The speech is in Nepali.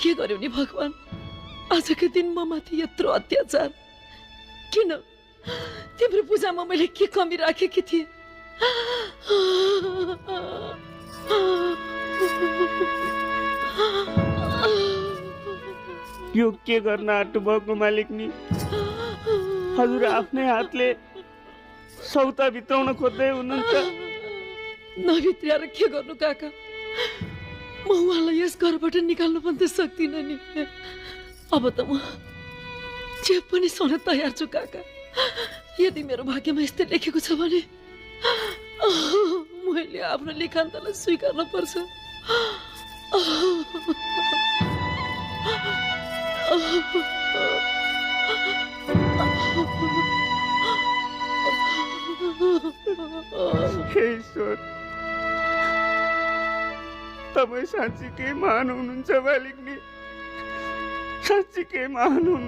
के गर्यो नि भगवान, आजको दिन म माथि यत्रो अत्याचार किन? तिम्रो पूजामा मैले के कमी राखेकी थिएँ? यो के गर्न आँट्नु भएको मालिकनी? हजुर आफ्नै हातले सौता भित्राउन खोज्दै हुनुहुन्छ। नभित्र्याएर के गर्नु काका? म उहाँलाई यस घरबाट निकाल्नु पनि त सक्दिनँ नि। अब त म जे पनि सहन तयार छु काका। यदि मेरो भाग्यमा यस्तै लेखेको छ भने मैले आफ्नो लेखान्तलाई स्वीकार्न पर्छ। हे ईश्वर, तपाईँ साँच्चीकै महान हुनुहुन्छ मालिकनी, साँच्चीकै महान हुनुहुन्छ।